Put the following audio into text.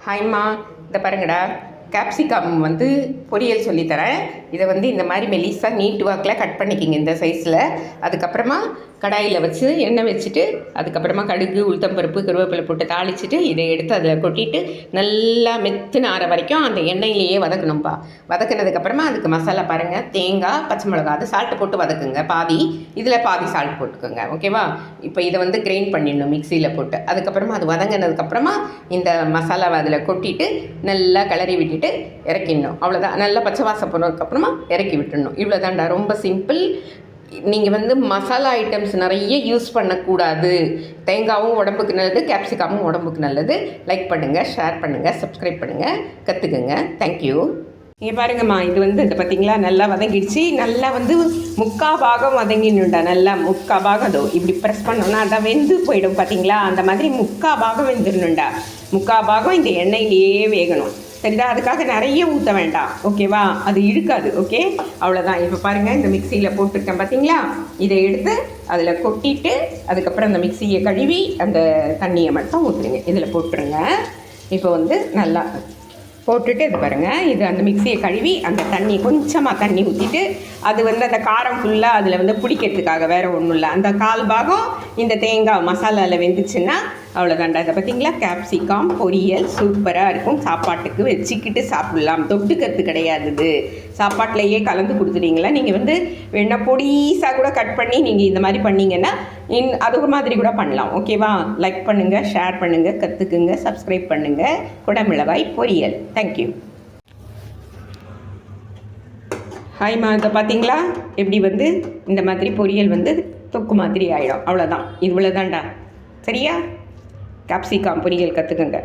ஹாய்மா, இதை பாருங்கடா, கேப்சிகம் வந்து பொரியல் சொல்லித்தரேன். இதை வந்து இந்த மாதிரி மெலிசாக நீட்டு வாக்கில் கட் பண்ணிக்கிங்க இந்த சைஸில். அதுக்கப்புறமா கடாயில் வச்சு எண்ணெய் வச்சுட்டு அதுக்கப்புறமா கடுகு, உளுத்தம்பருப்பு, கருவேப்பிலை போட்டு தாளிச்சிட்டு இதை எடுத்து அதில் கொட்டிட்டு நல்லா மெத்துன ஆற வரைக்கும் அந்த எண்ணெயிலேயே வதக்கணும்ப்பா. வதக்கினதுக்கப்புறமா அதுக்கு மசாலா பாருங்கள், தேங்காய், பச்சை மிளகா, அது சால்ட்டு போட்டு வதக்குங்க பாதி, இதில் பாதி சால்ட் போட்டுக்கோங்க. ஓகேவா? இப்போ இதை வந்து கிரைண்ட் பண்ணிடணும் மிக்சியில் போட்டு. அதுக்கப்புறமா அது வதங்கினதுக்கப்புறமா இந்த மசாலாவை அதில் கொட்டிட்டு நல்லா கிளறி விட்டுட்டு இறக்கிடணும். அவ்வளோதான். நல்லா பச்சை வாசம் போனதுக்கப்புறமா இறக்கி விட்டுடணும். இவ்வளோதான்டா, ரொம்ப சிம்பிள். நீங்கள் வந்து மசாலா ஐட்டம்ஸ் நிறைய யூஸ் பண்ணக்கூடாது. தேங்காயும் உடம்புக்கு நல்லது, கேப்சிகமும் உடம்புக்கு நல்லது. லைக் பண்ணுங்கள், ஷேர் பண்ணுங்கள், சப்ஸ்கிரைப் பண்ணுங்கள், கற்றுக்குங்க. தேங்க்யூ. இங்கே பாருங்கம்மா, இது வந்து இந்த பார்த்திங்களா நல்லா வதங்கிடுச்சு. நல்லா வந்து 3/4 பாகம் வதங்கினுண்டா. நல்லா 3/4 பாகம் அதோ இப்படி ப்ரெஸ் பண்ணோன்னா அதான் வெந்து போயிடும். பார்த்திங்களா? அந்த மாதிரி 3/4 பாகம் வெந்துடணுண்டா. 3/4 பாகம் இந்த எண்ணெயிலேயே வேகணும். சரிதா? அதுக்காக நிறைய ஊற்ற வேண்டாம். ஓகேவா? அது இழுக்காது. ஓகே, அவ்வளோதான். இப்போ பாருங்கள், இந்த மிக்சியில் போட்டிருக்கேன் பார்த்தீங்களா? இதை எடுத்து அதில் கொட்டிட்டு அதுக்கப்புறம் அந்த மிக்சியை கழுவி அந்த தண்ணியை மட்டும் ஊற்றுருங்க. இதில் போட்டுருங்க. இப்போ வந்து நல்லா போட்டுட்டு இது பாருங்கள், இது அந்த மிக்சியை கழுவி அந்த தண்ணி கொஞ்சமாக தண்ணி ஊற்றிட்டு அது வந்து அந்த காரம் ஃபுல்லாக அதில் வந்து பிடிக்கிறதுக்காக வேறு ஒன்றும் இல்லை. அந்த 1/4 பாகம் இந்த தேங்காய் மசாலாவில் வெந்துச்சுன்னா அவ்வளோதாண்டா. இதை பார்த்தீங்களா? கேப்சிகம் பொரியல் சூப்பராக இருக்கும். சாப்பாட்டுக்கு வச்சுக்கிட்டு சாப்பிட்லாம். தொட்டுக்கிறது கிடையாது. இது சாப்பாட்டிலையே கலந்து கொடுத்துட்டீங்களா? நீங்கள் வந்து வேணா பொடிசாக கூட கட் பண்ணி நீங்கள் இந்த மாதிரி பண்ணிங்கன்னா அது மாதிரி கூட பண்ணலாம். ஓகேவா? லைக் பண்ணுங்கள், ஷேர் பண்ணுங்கள், கற்றுக்குங்க, சப்ஸ்கிரைப் பண்ணுங்கள். குடமிளகாய் பொரியல். தேங்க்யூ. ஹாய்மா, இதை பார்த்தீங்களா எப்படி வந்து இந்த மாதிரி பொரியல் வந்து தொக்கு மாதிரி ஆகிடும். அவ்வளோதான். இவ்வளோதான்டா. சரியா? கேப்சிகம் பொரியல் கற்றுக்குங்க.